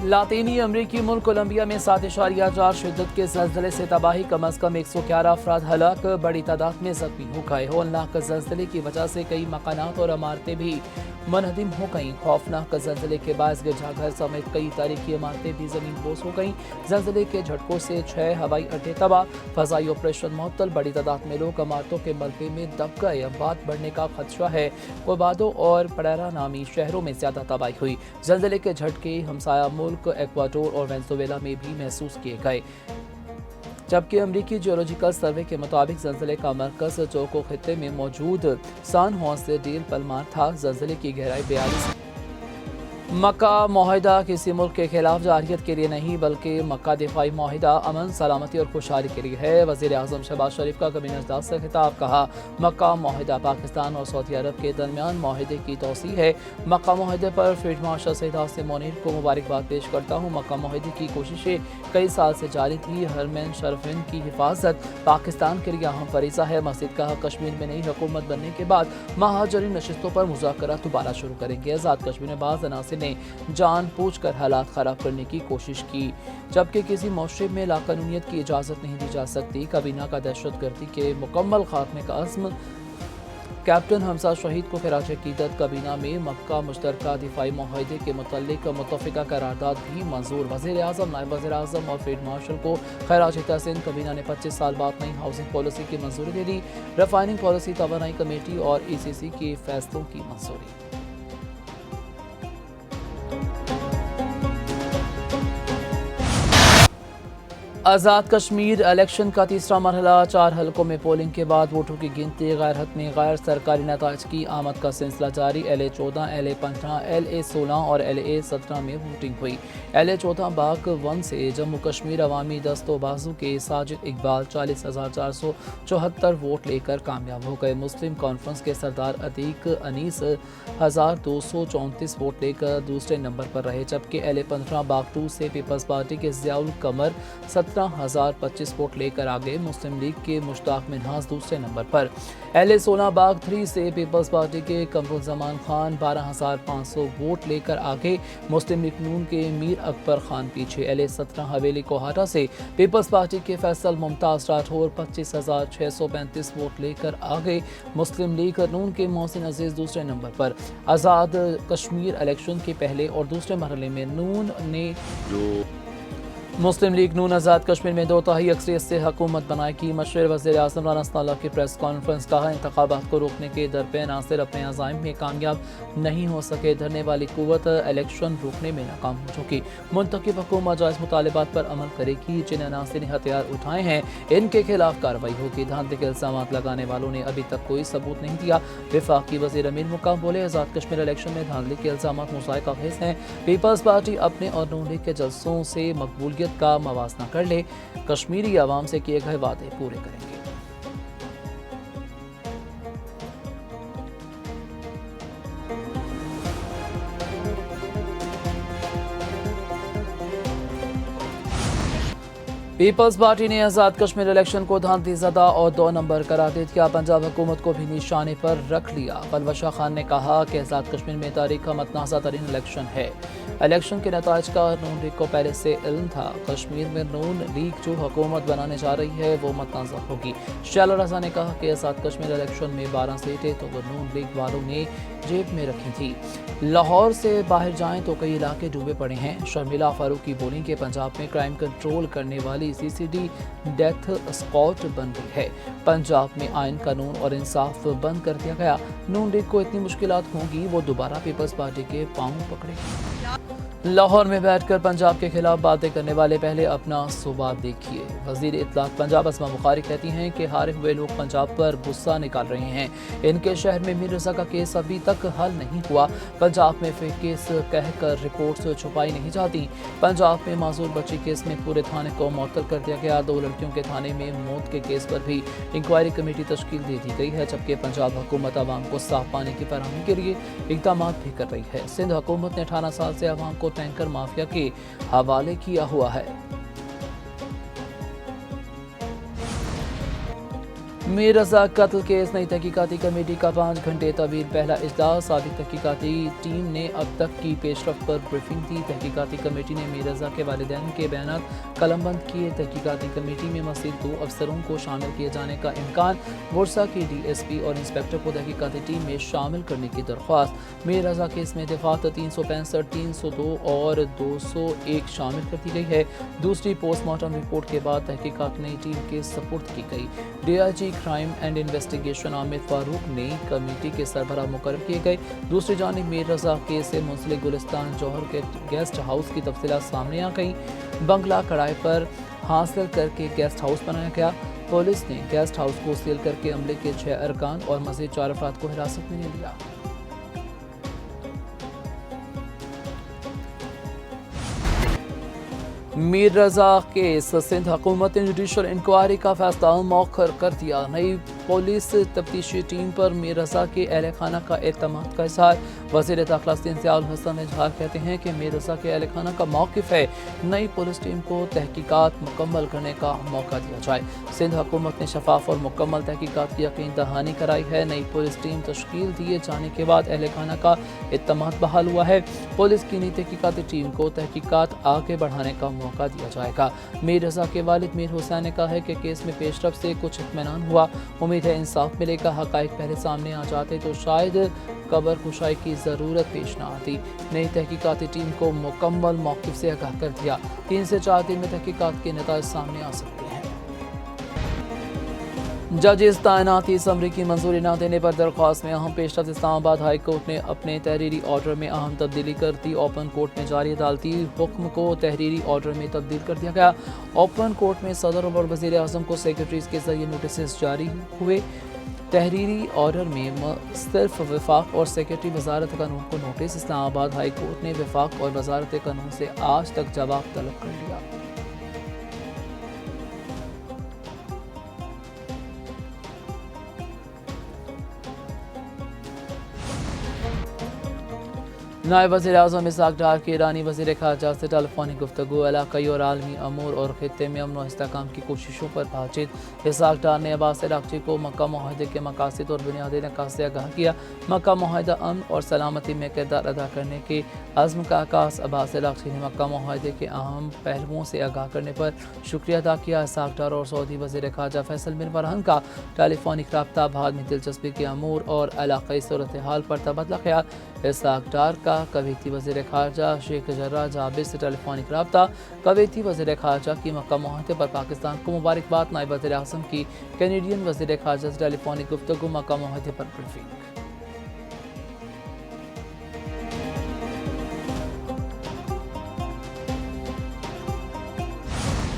लातीनी अमरीकी मुल्क कोलंबिया में 7.4 शिद्दत के ज़लज़ले से तबाही, कम अज़ कम 111 अफराद हलाक, बड़ी तादाद में ज़ख्मी हो गए। होलनाक ज़लज़ले की वजह से कई मकानात और इमारतें भी मुनहदिम हो गईं। खौफनाक ज़लज़ले के बायस गिरजाघर समेत कई तारीखी इमारतें भी ज़मीन बोस हो गईं। ज़लज़ले के झटकों से 6 हवाई अड्डे तबाह, फ़ज़ाई ऑपरेशन मुअत्तल, बड़ी तादाद में लोग इमारतों के मलबे में दब गए। अब बात बढ़ने का खदशा है। कोबादो और परेरा नामी शहरों में ज़्यादा तबाही हुई। ज़लज़ले के झटके हमसाया मुल्क एक्वाडोर और वेनेज़ुएला में भी महसूस किए गए, जबकि अमरीकी जियोलॉजिकल सर्वे के मुताबिक ज़लज़ले का मरकज़ चोको खित्ते में मौजूद सान होसे डेल पल्मार था। ज़लज़ले की गहराई 42। मक्का मुआहिदा किसी मुल्क के खिलाफ जारियत के लिए नहीं, बल्कि मक्का दिफाई मुआहिदा अमन, सलामती और खुशहाली के लिए है। वज़ीर आज़म शहबाज शरीफ का कबीना इजलास से खिताब, कहा मक्का मुआहिदा पाकिस्तान और सऊदी अरब के दरमियान मुआहिदे की तौसीह है। मक्का मुआहिदे पर फील्ड मार्शल सईद हासिम मुनीर को मुबारकबाद पेश करता हूँ। मक्का मुआहिदे की कोशिशें कई साल से जारी थी। हरमैन शरफिन की हिफाजत पाकिस्तान के लिए अहम फरीज़ा है। मस्जिद का कश्मीर में नई हुकूमत बनने के बाद महाजरीन नशिस्तों पर मुज़ाकरा दोबारा शुरू करेंगे। आज़ाद कश्मीर में बाज़ अनासिर ने जानबूझ कर हालात खराब करने की कोशिश की, जबकि किसी मौशरे में लाकानूनियत की इजाज़त नहीं दी जा सकती। काबीना का दहशतगर्दी के मुकम्मल खात्मे का अज़्म, कैप्टन हमजा शहीद को खिराज अकीदत। काबीना में मक्का मुश्तरका दिफाई मुआहिदे के मुतल्लिक मुत्तफ़िका करारदाद भी मंजूर। वज़ीर आज़म, नायब वज़ीर आज़म और फील्ड मार्शल को खिराज तहसीन। काबीना ने 25 साल बाद नई हाउसिंग पॉलिसी की मंजूरी दे दी। रिफाइनिंग पॉलिसी, तवानाई कमेटी और ECC के फैसलों की मंजूरी। आज़ाद कश्मीर इलेक्शन का तीसरा मरहला, 4 हलकों में पोलिंग के बाद वोटों की गिनती। गैर हतमी गैर सरकारी नताइज की आमद का सिलसिला जारी। LA 14, LA 15, LA 16 और LA 17 में वोटिंग हुई। LA 14 बाग 1 से जम्मू कश्मीर अवामी दस्तोबाजू के साजिद इकबाल 40,474 वोट लेकर कामयाब हो गए। मुस्लिम कॉन्फ्रेंस के सरदार अतीक अनीस 1,234 वोट लेकर दूसरे नंबर पर रहे, जबकि LA 15 बाग 2 से पीपल्स पार्टी के ज़ियाउल कमर 17,025 वोट लेकर आगे। मुस्लिम लीग के मुश्ताक मिन्हाज दूसरे नंबर पर। LA 16 बाग 3 से पीपल्स पार्टी के कमरुज़्ज़मान खान 12,500 वोट लेकर आगे। मुस्लिम लीग नून के मीर अकबर खान पीछे। LA 17 हवेली कोहाटा से पीपल्स पार्टी के फैसल मुमताज़ राठौर 25,635 वोट लेकर आगे। मुस्लिम लीग नून के मोहसिन अजीज़ दूसरे नंबर पर। आज़ाद कश्मीर इलेक्शन के पहले और दूसरे मरहले में नून ने मुस्लिम लीग नून आज़ाद कश्मीर में 2/3 अक्सरियत से हुकूमत बनाएगी। मशहूर वज़ीर आज़म राना सनाउल्लाह की प्रेस कॉन्फ्रेंस, कहा इंतखाबात को रोकने के दरपे नासिर अपने अज़ाइम में कामयाब नहीं हो सके, धरने वाली कुव्वत इलेक्शन रोकने में नाकाम हो चुकी। मुंतखब हुकूमत जायज़ मुतालिबात पर अमल करेगी। जिन अनासिर ने हथियार उठाए हैं इनके खिलाफ कार्रवाई होगी। धांधली के इल्ज़ामात लगाने वालों ने अभी तक कोई सबूत नहीं दिया। वफाकी वज़ीर अमीर मुकाम बोले, आज़ाद कश्मीर इलेक्शन में धांधली के इल्ज़ामात मुज़ायका खेज़ हैं। पीपल्स पार्टी अपने और नून लीग के जलसों से मकबूलियत का मवाजना कर ले, कश्मीरी आवाम से किए गए वादे पूरे करेंगे। पीपल्स पार्टी ने आज़ाद कश्मीर इलेक्शन को धांधली ज़दा और 2 नंबर करार दे दिया। पंजाब हुकूमत को भी निशाने पर रख लिया। कलवशा खान ने कहा कि आज़ाद कश्मीर में तारीख का मतनाज़ा तरीन इलेक्शन है। इलेक्शन के नताइज का नून लीग को पहले से इल्म था। कश्मीर में नून लीग जो हुकूमत बनाने जा रही है वो मतनाज़ा होगी। शैला रज़ा ने कहा कि आज़ाद कश्मीर इलेक्शन में 12 सीटें तो वो नून लीग वालों ने जेब में रखी थी। लाहौर से बाहर जाएं तो कई इलाके डूबे पड़े हैं। शर्मिला फारूक की बोली कि पंजाब में क्राइम कंट्रोल करने वाली CCD डेथ स्क्वाड बन गई है। पंजाब में आइन, कानून और इंसाफ बंद कर दिया गया। नून लीग को इतनी मुश्किलात होंगी वो दोबारा पीपल्स पार्टी के पांव पकड़ेगी। लाहौर में बैठकर पंजाब के खिलाफ बातें करने वाले पहले अपना सुबात देखिए। वजीर इत्तलात पंजाब अस्मा बुखारी कहती हैं कि हारे हुए लोग पंजाब पर गुस्सा निकाल रहे हैं। इनके शहर में मीर रज़ा का केस अभी तक हल नहीं हुआ। पंजाब में फेक केस कहकर रिपोर्ट्स छुपाई नहीं जाती। पंजाब में मासूर बच्ची केस में पूरे थाने को मुअत्तल कर दिया गया। 2 लड़कियों के थाने में मौत के केस पर भी इंक्वायरी कमेटी तश्कील दे दी गई है, जबकि पंजाब हुकूमत आवाम को साफ पानी की फराहमी के लिए इक़दाम भी कर रही है। सिंध हुकूमत ने 18 साल से आवाम को टैंकर माफिया के हवाले किया हुआ है। میر رضا قتل کیس نئی تحقیقاتی کمیٹی کا 5 گھنٹے طویل پہلا اجلاس سابق تحقیقاتی ٹیم نے اب تک کی پیش رفت پر بریفنگ دی تحقیقاتی کمیٹی نے میر رضا کے والدین کے بیانات قلم بند کیے تحقیقاتی کمیٹی میں مزید 2 افسروں کو شامل کیے جانے کا امکان ورثہ کی ڈی ایس پی اور انسپیکٹر کو تحقیقاتی ٹیم میں شامل کرنے کی درخواست میر رضا کیس میں دفعات 365 302 اور 201 شامل کر دی گئی ہے دوسری پوسٹ مارٹم رپورٹ کے بعد تحقیقات نئی ٹیم کے سپرد کی گئی D I G crime and investigation Aamir Farooq نئی کمیٹی کے سربراہ مقرر کیے گئے دوسری جانب میر رضا کیس سے منسلک گلستان جوہر کے گیسٹ ہاؤس کی تفصیلات سامنے آ گئی بنگلہ کرائے پر حاصل کر کے گیسٹ ہاؤس بنایا گیا پولیس نے گیسٹ ہاؤس کو سیل کر کے عملے کے 6 ارکان اور مزید 4 افراد کو حراست میں لے لیا میر رضا کیس سندھ حکومت نے جوڈیشل انکوائری کا فیصلہ مؤخر کر دیا نئی پولیس تفتیشی ٹیم پر میر رضا کے اہل خانہ کا اعتماد کا اظہار وزیر داخلہ سندھ ضیاء الحسن اجہار کہتے ہیں کہ میر رضا کے اہل خانہ کا موقف ہے نئی پولیس ٹیم کو تحقیقات مکمل کرنے کا موقع دیا جائے سندھ حکومت نے شفاف اور مکمل تحقیقات کی یقین دہانی کرائی ہے نئی پولیس ٹیم تشکیل دیے جانے کے بعد اہل خانہ کا اعتماد بحال ہوا ہے پولیس کی نئی تحقیقاتی ٹیم کو تحقیقات آگے بڑھانے کا موقع دیا جائے گا میر رضا کے والد میر حسین نے کہا ہے کہ کیس میں پیش رفت سے کچھ اطمینان ہوا امید ہے انصاف ملے گا حقائق پہلے سامنے آ جاتے تو شاید قبر کشائی کی ضرورت پیش نہ آتی نئی تحقیقاتی ٹیم کو مکمل موقف سے آگاہ کر دیا 3 سے 4 دن میں تحقیقات کے نتائج سامنے آ سکتے ہیں ججز تعیناتی اسمبلی کی منظوری نہ دینے پر درخواست میں اہم پیش رفت اسلام آباد ہائی کورٹ نے اپنے تحریری آرڈر میں اہم تبدیلی کر دی اوپن کورٹ میں جاری عدالتی حکم کو تحریری آرڈر میں تبدیل کر دیا گیا اوپن کورٹ میں صدر اور وزیر اعظم کو سیکرٹریز کے ذریعے نوٹسز جاری ہوئے تحریری آرڈر میں صرف وفاق اور سیکرٹری وزارت قانون کو نوٹس اسلام آباد ہائی کورٹ نے وفاق اور وزارت قانون سے آج تک جواب طلب کر لیا نائب وزیر اعظم اسحاق ڈار کی ایرانی وزیر خارجہ سے ٹیلی فونک گفتگو علاقائی اور عالمی امور اور خطے میں امن و استحکام کی کوششوں پر بات چیت اسحاق ڈار نے عباس اراغچی کو مکہ معاہدے کے مقاصد اور بنیادی نکات سے آگاہ کیا مکہ معاہدہ امن اور سلامتی میں کردار ادا کرنے کے عزم کا عکاس عباس اراغچی نے مکہ معاہدے کے اہم پہلوؤں سے آگاہ کرنے پر شکریہ ادا کیا اسحاق ڈار اور سعودی وزیر خارجہ فیصل بن فرحان کا ٹیلی فونک رابطہ بھارت میں دلچسپی کے امور اور علاقائی صورتحال پر تبادلہ خیال اسحاق ڈار کا کویتی وزیر خارجہ شیخ جرہ جابر سے ٹیلی فونک رابطہ کویتی وزیر خارجہ کی مکہ معاہدے پر پاکستان کو مبارکباد نائب وزیر اعظم کی کینیڈین وزیر خارجہ سے ٹیلی فونک گفتگو مکہ معاہدے پر بریفنگ